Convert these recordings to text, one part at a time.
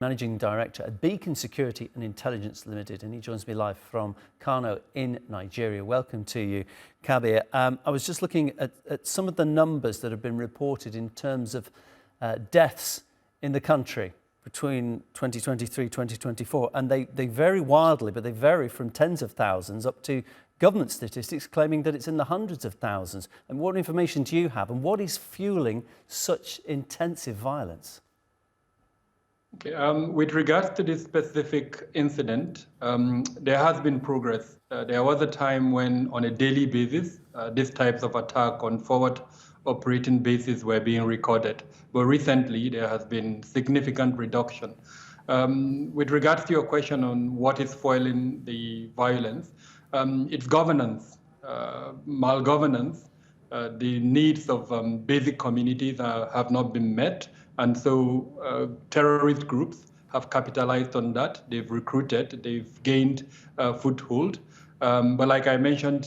Managing Director at Beacon Security and Intelligence Limited, and he joins me live from Kano in Nigeria. Welcome to you, Kabir. I was just looking at some of the numbers that have been reported in terms of deaths in the country between 2023 2024, and they vary wildly, but they vary from tens of thousands up to government statistics claiming that it's in the hundreds of thousands. And what information do you have, and what is fueling such intensive violence? Okay, with regards to this specific incident, there has been progress. There was a time when, on a daily basis, these types of attack on forward operating bases were being recorded. But recently, there has been significant reduction. With regards to your question on what is fueling the violence, it's governance, malgovernance. The needs of basic communities have not been met. And so terrorist groups have capitalized on that. They've recruited, they've gained foothold. But like I mentioned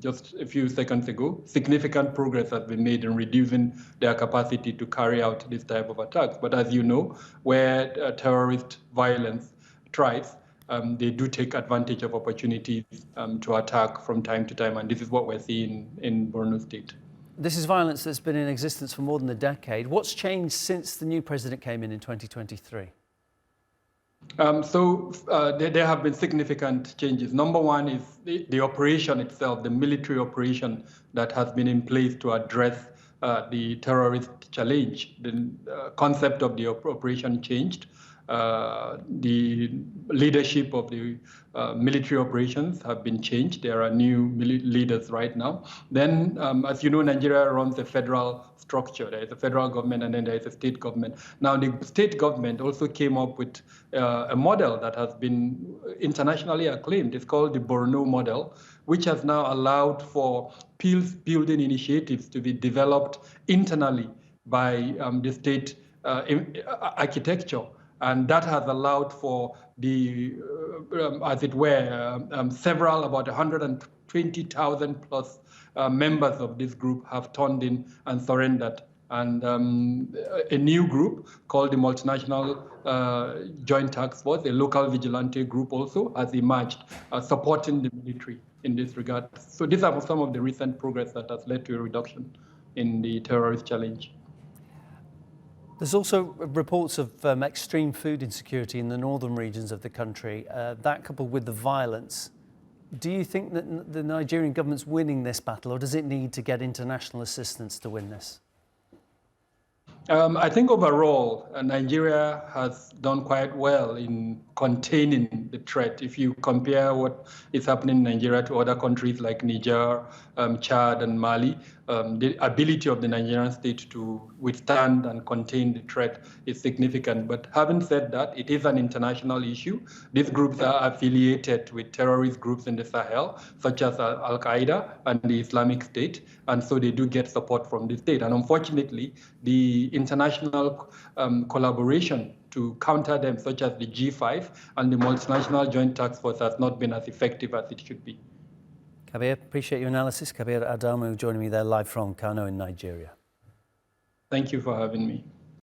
just a few seconds ago, significant progress has been made in reducing their capacity to carry out this type of attacks. But as you know, where terrorist violence thrives, they do take advantage of opportunities to attack from time to time. And this is what we're seeing in Borno State. This is violence that's been in existence for more than a decade. What's changed since the new president came in 2023? There have been significant changes. Number one is the operation itself, the military operation that has been in place to address the terrorist challenge. The concept of the operation changed. The leadership of the military operations have been changed. There are new leaders right now. Then, as you know, Nigeria runs a federal structure. There is a federal government and then there is a state government. Now, the state government also came up with a model that has been internationally acclaimed. It's called the Borno model, which has now allowed for peace-building initiatives to be developed internally by the state architecture. And that has allowed for the, as it were, several, about 120,000 plus members of this group have turned in and surrendered. And a new group called the Multinational Joint Task Force, a local vigilante group also, has emerged, supporting the military in this regard. So these are some of the recent progress that has led to a reduction in the terrorist challenge. There's also reports of extreme food insecurity in the northern regions of the country. That coupled with the violence, do you think that the Nigerian government's winning this battle, or does it need to get international assistance to win this? I think overall, Nigeria has done quite well in containing the threat. If you compare what is happening in Nigeria to other countries like Niger, Chad, and Mali, the ability of the Nigerian state to withstand and contain the threat is significant. But having said that, it is an international issue. These groups are affiliated with terrorist groups in the Sahel, such as Al-Qaeda and the Islamic State, and so they do get support from the state. And unfortunately, the international collaboration to counter them, such as the G5 and the Multinational Joint Task Force, has not been as effective as it should be. Kabir, appreciate your analysis. Kabir Adamu joining me there live from Kano in Nigeria. Thank you for having me.